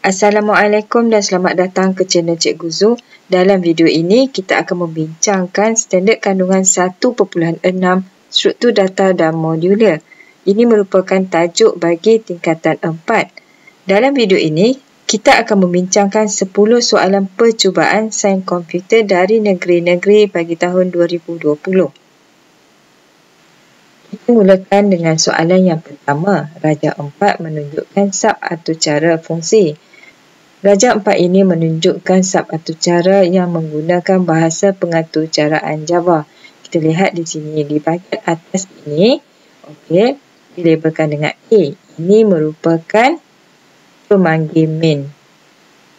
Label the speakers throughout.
Speaker 1: Assalamualaikum dan selamat datang ke channel Cikgu Zu. Dalam video ini, kita akan membincangkan standard kandungan 1.6 struktur data dan modular. Ini merupakan tajuk bagi tingkatan 4. Dalam video ini, kita akan membincangkan 10 soalan percubaan sains komputer dari negeri-negeri bagi tahun 2020. Kita mulakan dengan soalan yang pertama. Raja 4 menunjukkan sub atau cara fungsi. Raja 4 ini menunjukkan sub atau cara yang menggunakan bahasa pengaturcaraan Java. Kita lihat di sini di bahagian atas ini, okey, dilabelkan dengan A. Ini merupakan pemanggil main.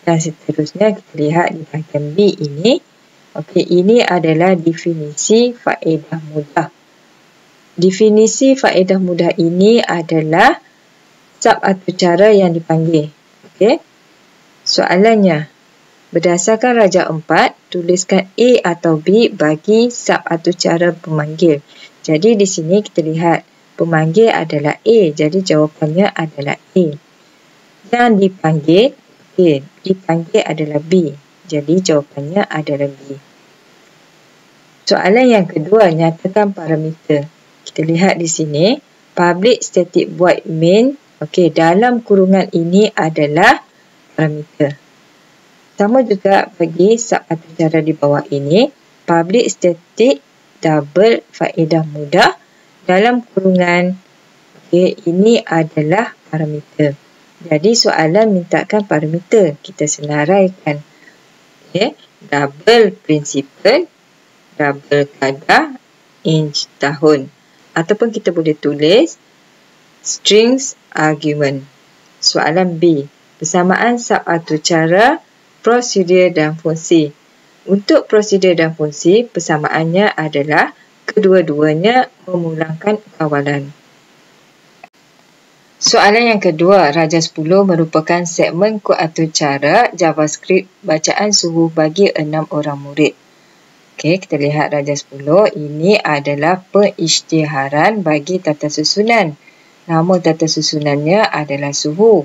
Speaker 1: Dan seterusnya kita lihat di bahagian B ini, okey, ini adalah definisi faedah mudah. Definisi faedah mudah ini adalah sub atau cara yang dipanggil. Okey. Soalannya, berdasarkan Raja 4, tuliskan A atau B bagi sub atau cara pemanggil. Jadi di sini kita lihat pemanggil adalah A, jadi jawapannya adalah A. Yang dipanggil, okey, dipanggil adalah B, jadi jawapannya adalah B. Soalan yang kedua, nyatakan parameter. Kita lihat di sini, public static void main, okey, dalam kurungan ini adalah parameter. Sama juga bagi sub atau cara di bawah ini, public static double faedah mudah dalam kurungan, okey, ini adalah parameter. Jadi soalan mintakan parameter, kita senaraikan. Okey, double principal, double kadar, inch tahun. Ataupun kita boleh tulis strings argument. Soalan B, persamaan sub atau cara, prosedur dan fungsi. Untuk prosedur dan fungsi, persamaannya adalah kedua-duanya memulangkan kawalan. Soalan yang kedua, Raja 10 merupakan segmen kod atau cara JavaScript bacaan suhu bagi 6 orang murid. Okey, kita lihat Raja 10, ini adalah pengisytiharan bagi tata susunan. Nama tata susunannya adalah suhu.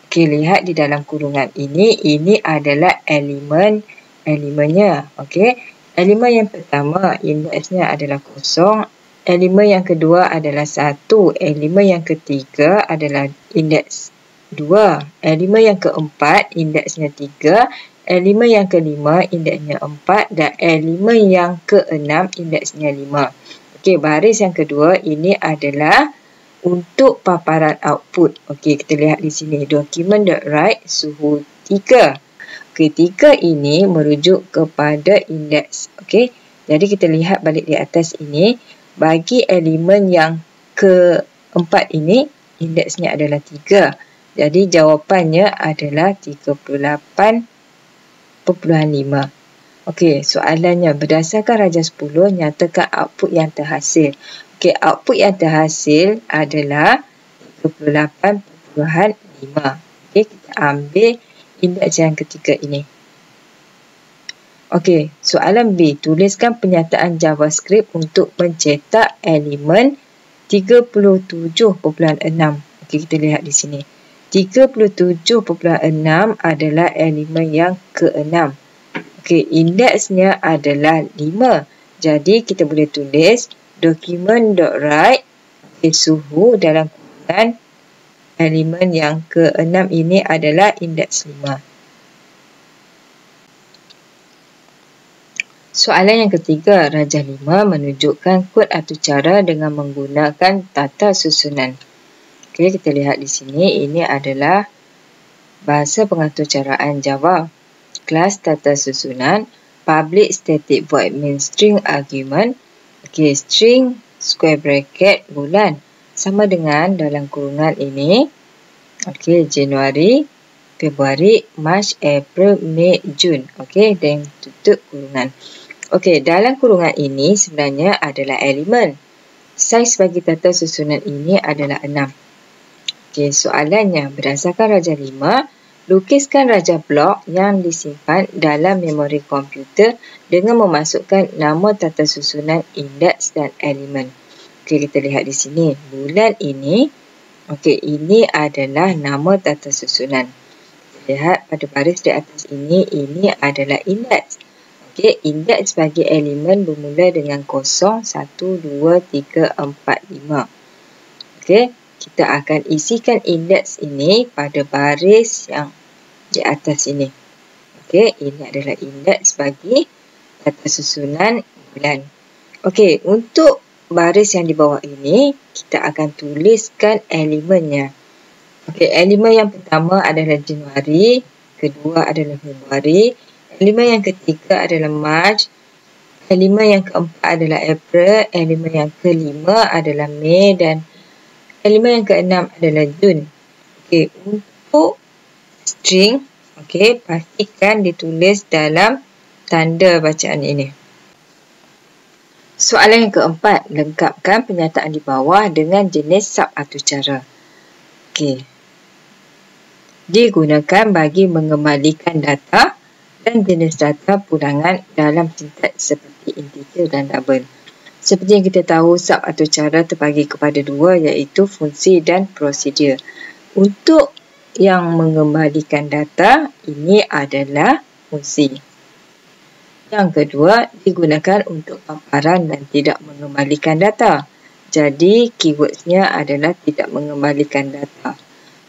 Speaker 1: Okey, lihat di dalam kurungan ini adalah elemennya. Okey, elemen yang pertama, indeksnya adalah 0. Elemen yang kedua adalah 1. Elemen yang ketiga adalah indeks 2. Elemen yang keempat, indeksnya 3. Elemen yang kelima, indeksnya 4. Dan elemen yang keenam, indeksnya 5. Okey, baris yang kedua, ini adalah untuk paparan output. Okey, kita lihat di sini. Document.write suhu 3. Okey, 3 ini merujuk kepada indeks. Okey, jadi kita lihat balik di atas ini. Bagi elemen yang keempat ini, indeksnya adalah 3. Jadi jawapannya adalah 38.5. Okey, soalannya, berdasarkan Raja 10, nyatakan output yang terhasil. Okey, output yang terhasil adalah 38.5. Okey, kita ambil indeks yang ketiga ini. Okey, soalan B, tuliskan pernyataan JavaScript untuk mencetak elemen 37.6. Okey, kita lihat di sini. 37.6 adalah elemen yang ke-6. Okey, indeksnya adalah 5. Jadi, kita boleh tulis document.write suhu dalam kurungan elemen yang ke-6 ini adalah indeks 5. Soalan yang ketiga, Raja 5 menunjukkan kod atau cara dengan menggunakan tata susunan. Okey, kita lihat di sini, ini adalah bahasa pengaturcaraan Java. Kelas tata susunan, public static void main string argument. Okey, string square bracket bulan. Sama dengan dalam kurungan ini. Okey, Januari, Februari, Mac, April, Mei, Jun. Okey, dan tutup kurungan. Okey, dalam kurungan ini sebenarnya adalah elemen. Saiz bagi tata susunan ini adalah 6. Okey, soalannya, berdasarkan Raja 5, lukiskan Raja blok yang disimpan dalam memori komputer dengan memasukkan nama tata susunan, indeks dan elemen. Okey, kita lihat di sini. Bulan ini, okey, ini adalah nama tata susunan. lihat pada baris di atas ini adalah indeks. Okey, indeks bagi elemen bermula dengan 0, 1, 2, 3, 4, 5. Okey, kita akan isikan indeks ini pada baris yang di atas ini. Okey, ini adalah indeks bagi data susunan bulan. Okey, untuk baris yang di bawah ini, kita akan tuliskan elemennya. Okey, elemen yang pertama adalah Januari, kedua adalah Februari, elemen yang ketiga adalah Mac, elemen yang keempat adalah April, elemen yang kelima adalah Mei dan elemen yang keenam adalah Jun. Okey, untuk string, okey, pastikan ditulis dalam tanda bacaan ini. Soalan yang keempat, lengkapkan penyataan di bawah dengan jenis sub atau cara. Okey. Digunakan bagi mengembalikan data dan jenis data pulangan dalam sintaks seperti integer dan double. Seperti yang kita tahu, sub atau cara terbagi kepada dua iaitu fungsi dan prosedur. Untuk yang mengembalikan data, ini adalah fungsi. Yang kedua, digunakan untuk paparan dan tidak mengembalikan data. Jadi, keywordsnya adalah tidak mengembalikan data.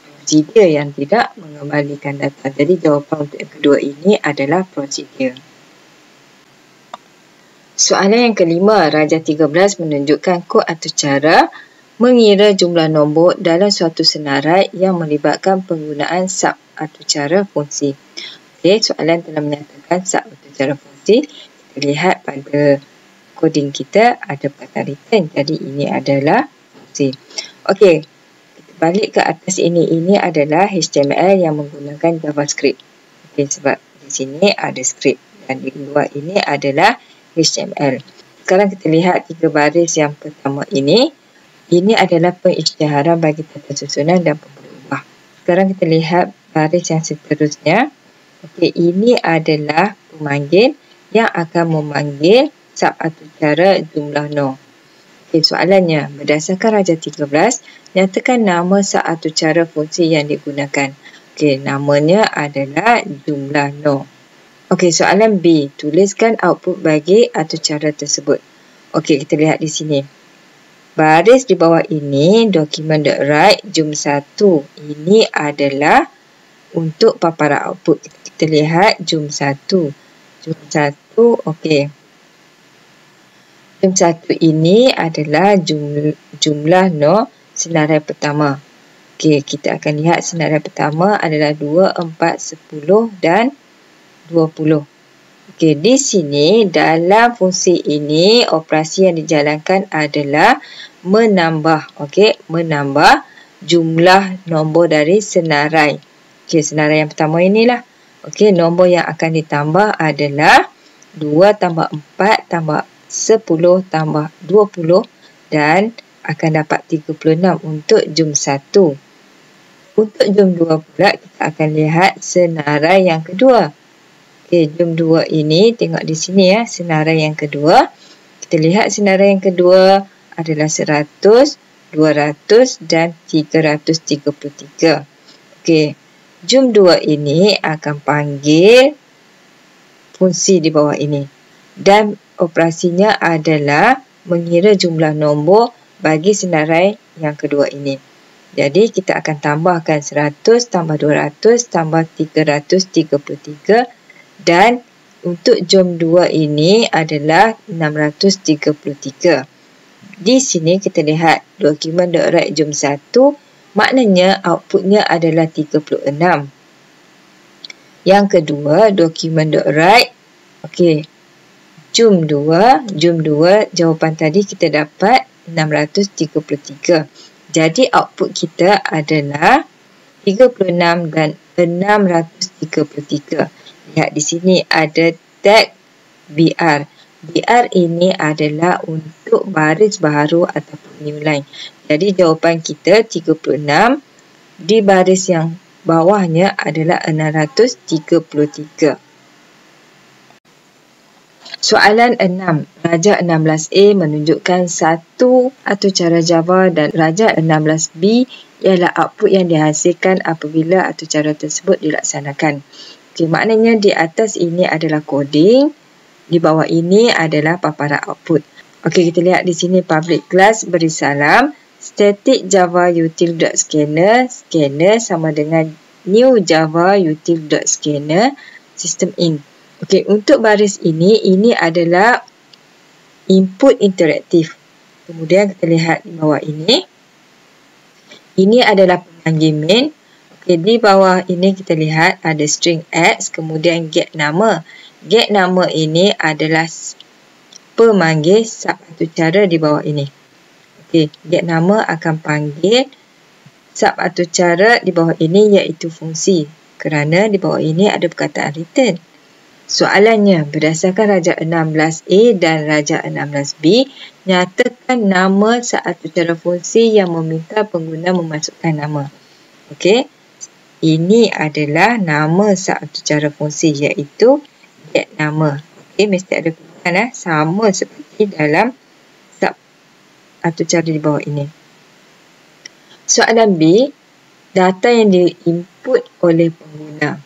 Speaker 1: Prosedur yang tidak mengembalikan data. Jadi, jawapan untuk yang kedua ini adalah prosedur. Soalan yang kelima, Rajah 13 menunjukkan kod atau cara mengira jumlah nombor dalam suatu senarai yang melibatkan penggunaan sub atau cara fungsi. Okey, soalan telah menyatakan sub atau cara fungsi. Kita lihat pada coding kita ada perkataan return. Jadi, ini adalah fungsi. Okey, kita balik ke atas ini. Ini adalah HTML yang menggunakan JavaScript. Okey, sebab di sini ada script dan di luar ini adalah HTML. Sekarang kita lihat tiga baris yang pertama ini. Ini adalah pengisytiharan bagi tata susunan dan pemberi ubah. Sekarang kita lihat baris yang seterusnya. Okey, ini adalah pemanggil yang akan memanggil sub atau cara jumlah no. Okey, soalannya, berdasarkan Rajah 13, nyatakan nama sub atau cara fungsi yang digunakan. Okey, namanya adalah jumlah no. Okey, soalan B, tuliskan output bagi atau cara tersebut. Okey, kita lihat di sini. Baris di bawah ini, document.write jum 1. Ini adalah untuk paparan output. Kita lihat jum 1. Jum 1, okey. Jum 1 ini adalah jumlah no senarai pertama. Okey, kita akan lihat senarai pertama adalah 2, 4, 10 dan 20. Okey, di sini dalam fungsi ini operasi yang dijalankan adalah menambah, okey, menambah jumlah nombor dari senarai. Okey, senarai yang pertama inilah. Okey, nombor yang akan ditambah adalah 2 tambah 4 tambah 10 tambah 20 dan akan dapat 36 untuk jum 1. Untuk jum 2 pula kita akan lihat senarai yang kedua. Okey, jum 2 ini, tengok di sini ya, senarai yang kedua. Kita lihat senarai yang kedua adalah 100, 200 dan 333. Okey, jum 2 ini akan panggil fungsi di bawah ini. Dan operasinya adalah mengira jumlah nombor bagi senarai yang kedua ini. Jadi, kita akan tambahkan 100 tambah 200 tambah 333. Dan untuk jum 2 ini adalah 633. Di sini kita lihat document.write jum 1, maknanya outputnya adalah 36. Yang kedua, document.write, okey, jum 2, jawapan tadi kita dapat 633. Jadi output kita adalah 36 dan 633. Lihat di sini ada tag BR. BR ini adalah untuk baris baharu ataupun new line. Jadi jawapan kita 36, di baris yang bawahnya adalah 633. Soalan 6. Raja 16A menunjukkan satu atau cara Java dan Raja 16B ialah output yang dihasilkan apabila atau cara tersebut dilaksanakan. Okey, maknanya di atas ini adalah coding, di bawah ini adalah paparan output. Okey, kita lihat di sini public class beri salam, static Java util.scanner, scanner sama dengan new Java util.scanner, system in. Okey, untuk baris ini adalah input interaktif. Kemudian kita lihat di bawah ini. Ini adalah pemanggil main. Okey, di bawah ini kita lihat ada string x, kemudian get nama. Get nama ini adalah pemanggil sub atau cara di bawah ini. Okey, get nama akan panggil sub atau cara di bawah ini iaitu fungsi. Kerana di bawah ini ada perkataan return. Soalannya, berdasarkan Raja 16A dan Raja 16B, nyatakan nama satu cara fungsi yang meminta pengguna memasukkan nama. Okey, ini adalah nama satu cara fungsi iaitu get nama. Okey, mesti ada perubahan sama seperti dalam sub atau cara di bawah ini. Soalan B, data yang diinput oleh pengguna.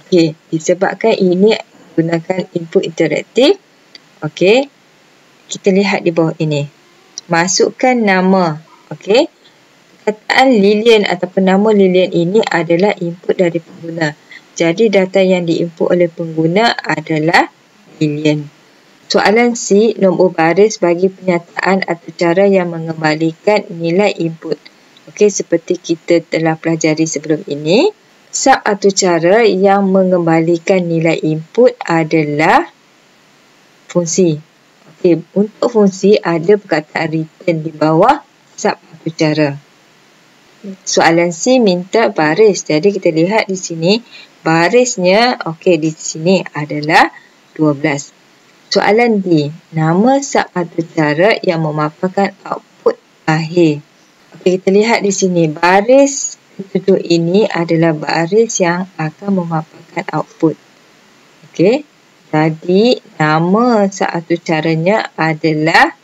Speaker 1: Okey, disebabkan ini gunakan input interaktif. Okey, kita lihat di bawah ini. Masukkan nama. Okey, perkataan Lilian ataupun nama Lilian ini adalah input dari pengguna. Jadi data yang diinput oleh pengguna adalah Lilian. Soalan C, nombor baris bagi penyataan atau cara yang mengembalikan nilai input. Okey, seperti kita telah pelajari sebelum ini. Sub atau cara yang mengembalikan nilai input adalah fungsi. Okey, untuk fungsi ada perkataan return di bawah sub atau cara. Soalan C minta baris. Jadi kita lihat di sini barisnya okey di sini adalah 12. Soalan D, nama sub atau cara yang memaparkan output akhir. Okey, kita lihat di sini baris ketujuh ini adalah baris yang akan memaparkan output. Okey, jadi nama satu caranya adalah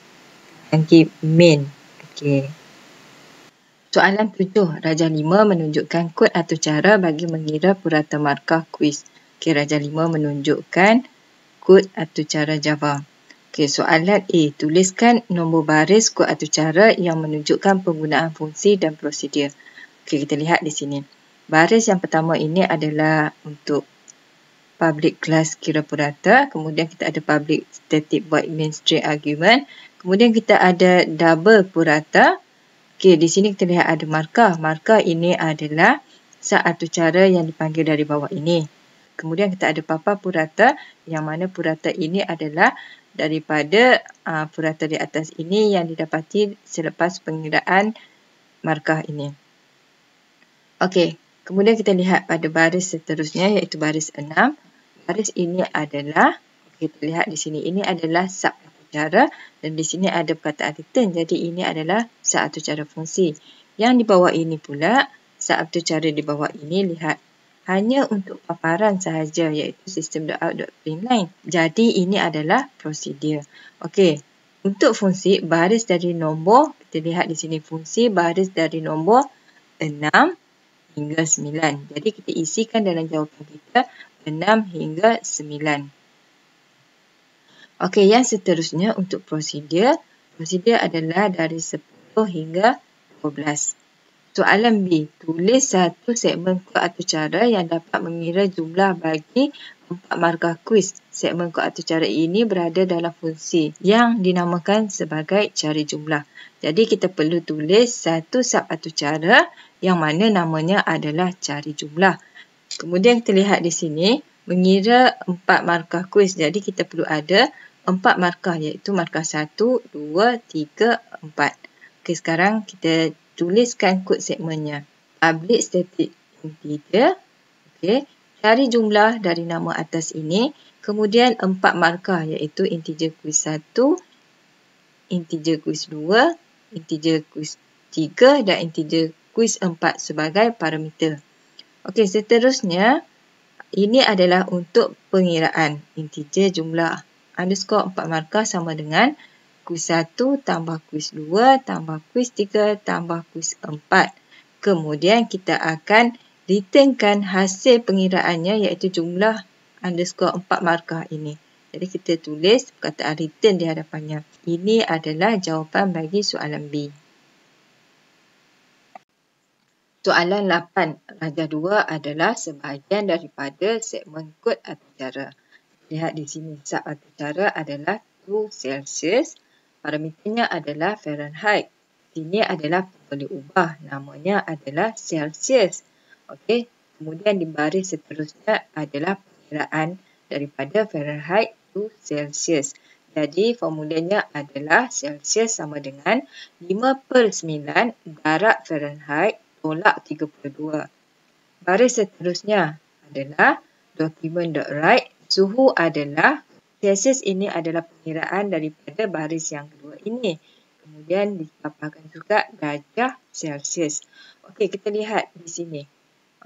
Speaker 1: panggil main. Okey. Soalan 7. Raja 5 menunjukkan kod atau cara bagi mengira purata markah kuis. Okey, Raja 5 menunjukkan kod atau cara Java. Okey, soalan A. Tuliskan nombor baris kod atau cara yang menunjukkan penggunaan fungsi dan prosedur. Okey, kita lihat di sini. Baris yang pertama ini adalah untuk public class kira purata. Kemudian kita ada public static void main string argument. Kemudian kita ada double purata. Okey, di sini kita lihat ada markah. Markah ini adalah satu cara yang dipanggil dari bawah ini. Kemudian kita ada papa purata, yang mana purata ini adalah daripada purata di atas ini yang didapati selepas pengiraan markah ini. Okey, kemudian kita lihat pada baris seterusnya iaitu baris 6. Baris ini adalah, kita lihat di sini, ini adalah sub atau cara dan di sini ada perkataan return. Jadi ini adalah sub atau cara fungsi. Yang di bawah ini pula, sub atau cara di bawah ini, lihat, hanya untuk paparan sahaja iaitu system.out.println. Jadi ini adalah prosedur. Okey, untuk fungsi baris dari nombor, kita lihat di sini fungsi baris dari nombor 6 hingga 9. Jadi kita isikan dalam jawapan kita 6 hingga 9. Okey, yang seterusnya untuk prosedur. Prosedur adalah dari 10 hingga 12. Soalan B. Tulis satu segmen kod atau cara yang dapat mengira jumlah bagi 4 markah kuis. Segmen kod atau cara ini berada dalam fungsi yang dinamakan sebagai cari jumlah. Jadi kita perlu tulis satu sub atau cara yang mana namanya adalah cari jumlah. Kemudian kita lihat di sini mengira 4 markah kuis. Jadi kita perlu ada 4 markah iaitu markah 1, 2, 3, 4. Okey, sekarang kita tuliskan kod segmennya. Public static integer. Okey, cari jumlah dari nama atas ini. Kemudian 4 markah iaitu integer kuis 1, integer kuis 2, integer kuis 3 dan integer kuis 4 sebagai parameter. Okey, seterusnya ini adalah untuk pengiraan integer jumlah. underscore 4 markah sama dengan kuis 1 tambah kuis 2 tambah kuis 3 tambah kuis 4. Kemudian kita akan returnkan hasil pengiraannya iaitu jumlah underscore 4 markah ini. Jadi kita tulis perkataan return di hadapannya. Ini adalah jawapan bagi soalan B. Soalan 8. Rajah 2 adalah sebahagian daripada segmen kod atau cara. Lihat di sini, sub atau cara adalah 2 Celsius. Parameternya adalah Fahrenheit. Sini adalah boleh ubah. Namanya adalah Celsius. Okey. Kemudian di baris seterusnya adalah perkiraan daripada Fahrenheit to Celsius. Jadi formulanya adalah Celsius sama dengan 5/9 darab Fahrenheit tolak 32. Baris seterusnya adalah document.write. Suhu adalah Celsius, ini adalah pengiraan daripada baris yang kedua ini. Kemudian dipaparkan juga darjah Celsius. Okey, kita lihat di sini.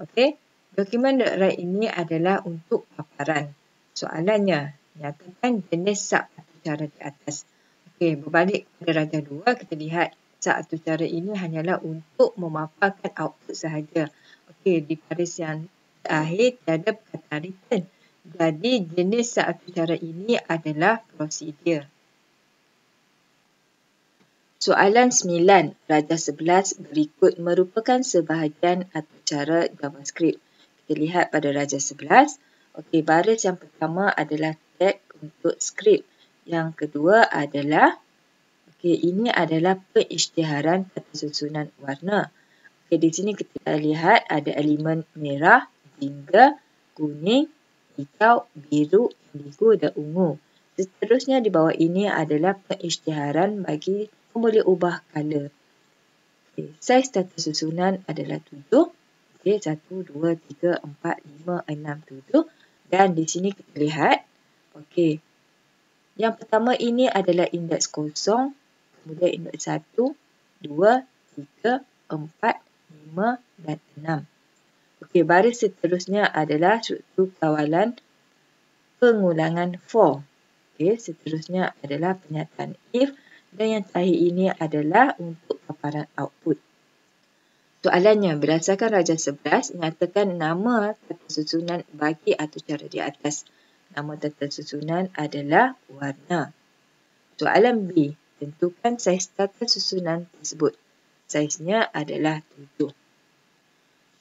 Speaker 1: Okey, document.write ini adalah untuk paparan. Soalannya, nyatakan jenis sub atau cara di atas. Okey, berbalik pada rajah 2, kita lihat sub atau cara ini hanyalah untuk memaparkan output sahaja. Okey, di baris yang terakhir tiada perkataan return. Jadi jenis sub atau cara ini adalah prosedur. Soalan 9, rajah 11 berikut merupakan sebahagian atau cara JavaScript. Kita lihat pada rajah 11. Okey, baris yang pertama adalah tag untuk skrip. Yang kedua adalah ini adalah pengisytiharan atau susunan warna. Okey, di sini kita lihat ada elemen merah, jingga, kuning, hijau, biru, indigo dan ungu. Seterusnya di bawah ini adalah pengisytiharan bagi boleh ubah color. Okey, saiz tata susunan adalah 7. Okey, 1, 2, 3, 4, 5, 6, 7. Dan di sini kita lihat, okey, yang pertama ini adalah indeks 0, kemudian indeks 1, 2, 3, 4, 5 dan 6. Okey, baris seterusnya adalah struktur kawalan pengulangan for. Okey, seterusnya adalah pernyataan if dan yang terakhir ini adalah untuk paparan output. Soalannya, berdasarkan rajah 11, nyatakan nama tata susunan bagi atau cara di atas. Nama tata susunan adalah warna. Soalan B, tentukan saiz tata susunan tersebut. Saiznya adalah 7.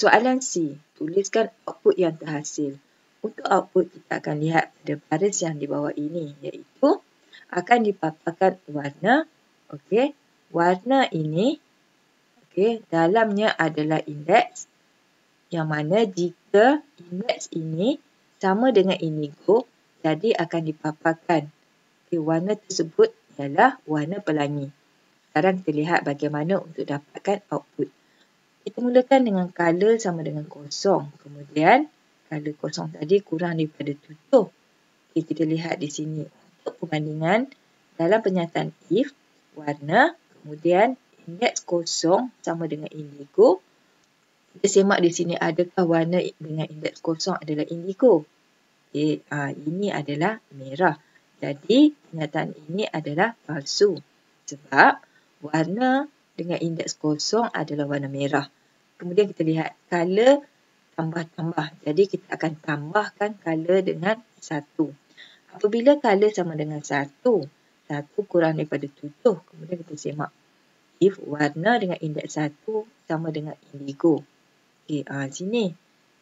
Speaker 1: Soalan C, tuliskan output yang terhasil. Untuk output, kita akan lihat pada baris yang di bawah ini, iaitu akan dipaparkan warna. Okey, warna ini dalamnya adalah indeks, yang mana jika indeks ini sama dengan indigo, jadi akan dipaparkan. Warna tersebut ialah warna pelangi. Sekarang kita lihat bagaimana untuk dapatkan output. Kita mulakan dengan color sama dengan 0. Kemudian color 0 tadi kurang daripada 7. Kita lihat di sini. Untuk perbandingan dalam pernyataan if, warna, kemudian indeks 0 sama dengan indigo. Kita semak di sini, adakah warna dengan indeks 0 adalah indigo? Ini adalah merah. Jadi pernyataan ini adalah palsu. Sebab warna dengan indeks 0 adalah warna merah. Kemudian kita lihat color tambah-tambah. Jadi kita akan tambahkan color dengan 1. Apabila color sama dengan 1 kurang daripada 7, kemudian kita semak. If warna dengan indeks 1 sama dengan indigo. Sini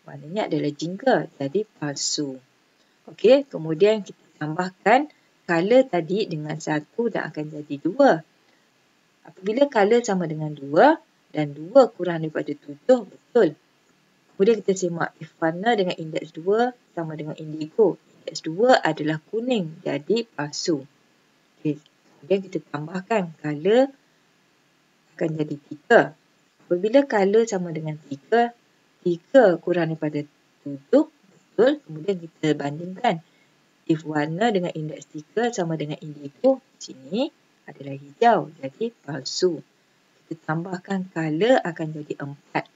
Speaker 1: warnanya adalah jingga, jadi palsu. Okey, kemudian kita tambahkan color tadi dengan 1 dan akan jadi 2. Apabila color sama dengan 2 dan 2 kurang daripada 7, betul. Kemudian kita semak, if warna dengan indeks 2 sama dengan indigo, indeks 2 adalah kuning, jadi palsu. Okey, kemudian kita tambahkan color akan jadi 3. Apabila color sama dengan 3 kurang daripada 7, betul. Kemudian kita bandingkan. If warna dengan indeks 3 sama dengan indigo, sini adalah hijau, jadi palsu. Kita tambahkan color akan jadi 4.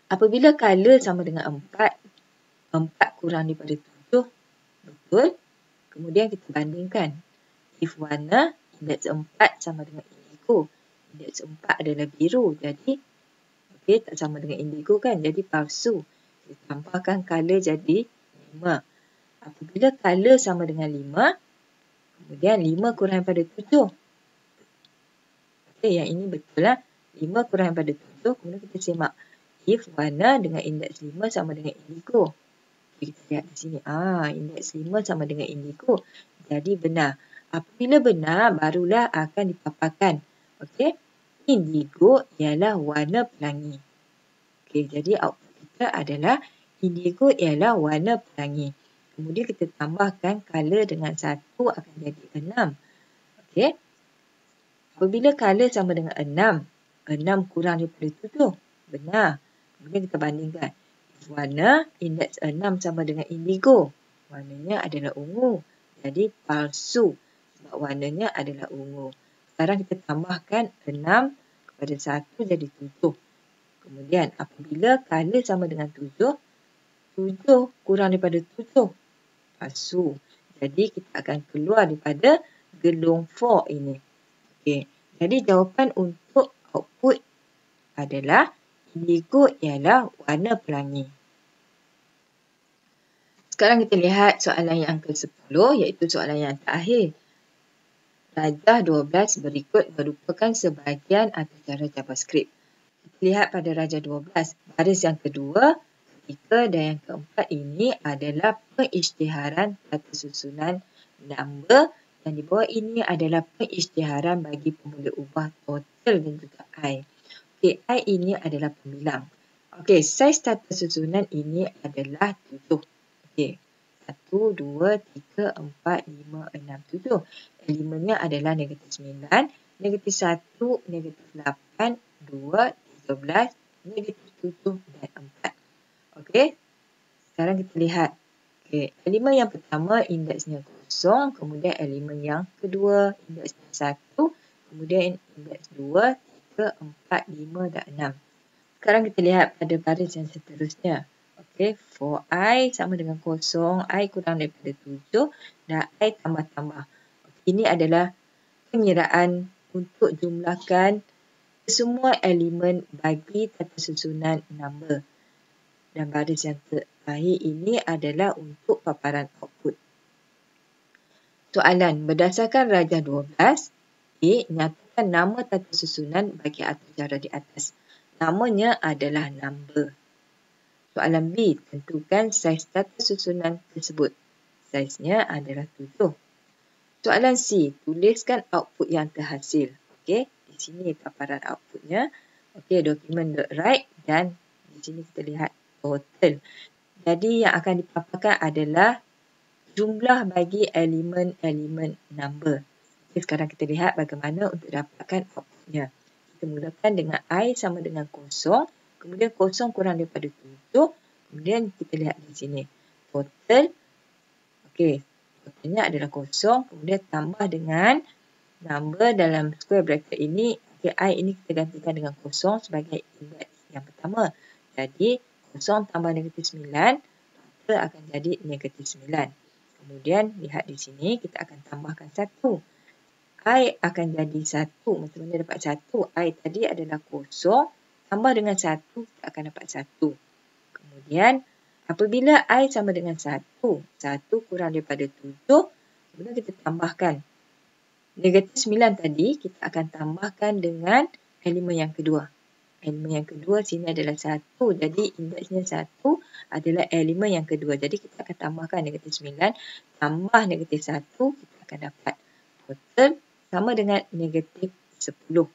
Speaker 1: Apabila color sama dengan 4 kurang daripada 7, betul. Kemudian kita bandingkan. If warna, indeks 4 sama dengan indigo. Indeks 4 adalah biru. Jadi, tak sama dengan indigo kan? Jadi palsu. Kita tambahkan color jadi 5. Apabila color sama dengan 5, kemudian 5 kurang daripada 7. Yang ini betul lah. 5 kurang daripada 7. Kemudian kita semak. If warna dengan indeks 5 sama dengan indigo. Kita lihat di sini. Indeks 5 sama dengan indigo. Jadi benar. Apabila benar, barulah akan dipaparkan. Indigo ialah warna pelangi. Jadi output kita adalah indigo ialah warna pelangi. Kemudian kita tambahkan color dengan 1 akan jadi 6. Apabila color sama dengan 6, 6 kurang daripada 7. Benar. Kemudian kita bandingkan. Warna indeks 6 sama dengan indigo. Warnanya adalah ungu. Jadi palsu. Sebab warnanya adalah ungu. Sekarang kita tambahkan 6 kepada 1 jadi 7. Kemudian apabila color sama dengan 7, 7 kurang daripada 7. Palsu. Jadi kita akan keluar daripada gelung 4 ini. Jadi jawapan untuk output adalah indigo ialah warna pelangi. Sekarang kita lihat soalan yang ke-10, iaitu soalan yang terakhir. Rajah 12 berikut merupakan sebahagian atas cara JavaScript. Kita lihat pada rajah 12. Baris yang kedua, ketiga dan yang keempat ini adalah pengisytiharan tata susunan number. Dan di bawah ini adalah pengisytiharan bagi pemula ubah total dan juga I. I ini adalah pembilang. Saiz tata susunan ini adalah 7. 1, 2, 3, 4, 5, 6, 7. Elemennya adalah negatif 9, negatif 1, negatif 8, 2, 13, negatif 7 dan 4. Sekarang kita lihat. Elemen yang pertama indeksnya 0, kemudian elemen yang kedua indeksnya 1, kemudian indeks 2, 3, 4, 5 dan 6. Sekarang kita lihat pada baris yang seterusnya. For I sama dengan 0, I kurang daripada 7 dan I tambah-tambah. Ini adalah pengiraan untuk jumlahkan semua elemen bagi tata susunan number. Dan baris yang terakhir ini adalah untuk paparan output. Soalan, berdasarkan rajah 12, nyatakan nama tata susunan bagi atas cara di atas. Namanya adalah number. Soalan B, tentukan saiz tata susunan tersebut. Saiznya adalah 7. Soalan C, tuliskan output yang terhasil. Di sini paparan outputnya. Document.write dan di sini kita lihat total. Jadi yang akan dipaparkan adalah jumlah bagi elemen-elemen number. Sekarang kita lihat bagaimana untuk dapatkan outputnya. Kita mulakan dengan I sama dengan 0. Kemudian 0 kurang daripada 7. Kemudian kita lihat di sini. Total. Totalnya adalah 0. Kemudian tambah dengan number dalam square bracket ini. I ini kita gantikan dengan 0 sebagai indeks yang pertama. Jadi 0 tambah negatif 9, maka akan jadi negatif 9. Kemudian lihat di sini kita akan tambahkan 1. I akan jadi 1. Macam mana dapat 1? I tadi adalah 0. Tambah dengan 1, kita akan dapat 1. Kemudian apabila I sama dengan 1, 1 kurang daripada 7, kemudian kita tambahkan. Negatif 9 tadi, kita akan tambahkan dengan elemen yang kedua. Elemen yang kedua sini adalah 1. Jadi indeksnya 1 adalah elemen yang kedua. Jadi kita akan tambahkan negatif 9 tambah negatif 1. Kita akan dapat total sama dengan negatif 10.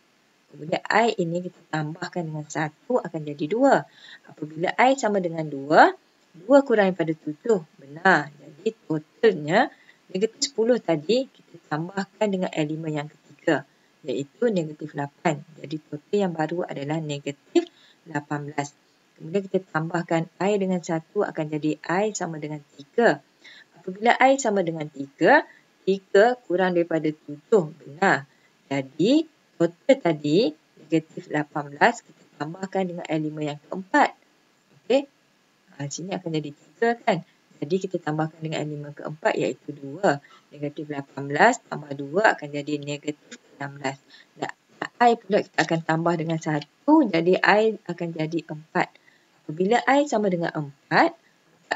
Speaker 1: Kemudian I ini kita tambahkan dengan 1 akan jadi 2. Apabila I sama dengan 2, 2 kurang daripada 7. Benar. Jadi totalnya negatif 10 tadi kita tambahkan dengan elemen yang ketiga. Iaitu negatif 8. Jadi total yang baru adalah negatif 18. Kemudian kita tambahkan I dengan 1 akan jadi I sama dengan 3. Apabila I sama dengan 3, 3 kurang daripada 7. Benar. Jadi total tadi negatif 18 kita tambahkan dengan elemen yang keempat. Sini akan jadi 3 kan. Jadi kita tambahkan dengan elemen keempat iaitu 2. Negatif 18 tambah 2 akan jadi negatif 16. Dan I pula kita akan tambah dengan 1. Jadi I akan jadi 4. Apabila I sama dengan 4,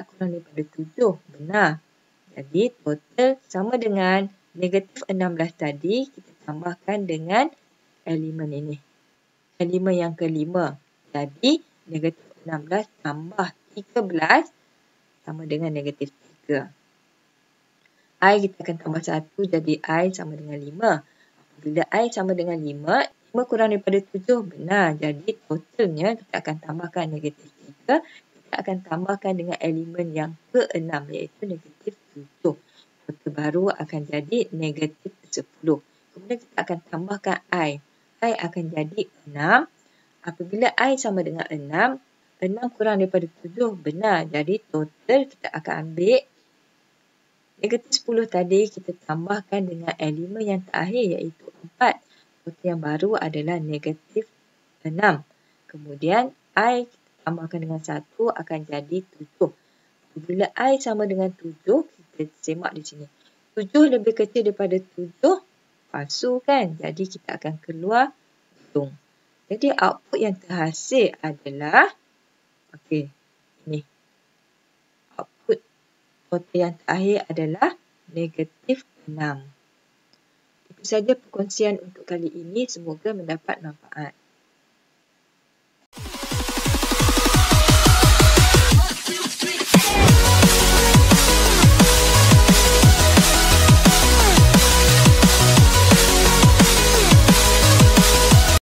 Speaker 1: kurang daripada 7. Benar. Jadi total sama dengan negatif 16 tadi. Kita tambahkan dengan elemen ini. Elemen yang kelima. Jadi negatif 16 tambah 13 sama dengan negatif 3. I kita akan tambah 1 jadi I sama dengan 5. Apabila I sama dengan 5, 5 kurang daripada 7 benar. Jadi totalnya kita akan tambahkan negatif 3. Kita akan tambahkan dengan elemen yang ke-6 iaitu negatif 7. Total baru akan jadi negatif 10. Kemudian kita akan tambahkan I. I akan jadi 6. Apabila I sama dengan 6, 6 kurang daripada 7 benar. Jadi total kita akan ambil negatif 10 tadi kita tambahkan dengan elemen yang terakhir iaitu 4. Total yang baru adalah negatif 6. Kemudian I kita tambahkan dengan 1 akan jadi 7. Apabila I sama dengan 7, kita semak di sini. 7 lebih kecil daripada 7, palsu kan? Jadi kita akan keluar hitung. Jadi output yang terhasil adalah, okey, ini. Output total yang terakhir adalah negatif 6. Itu saja perkongsian untuk kali ini. Semoga mendapat manfaat.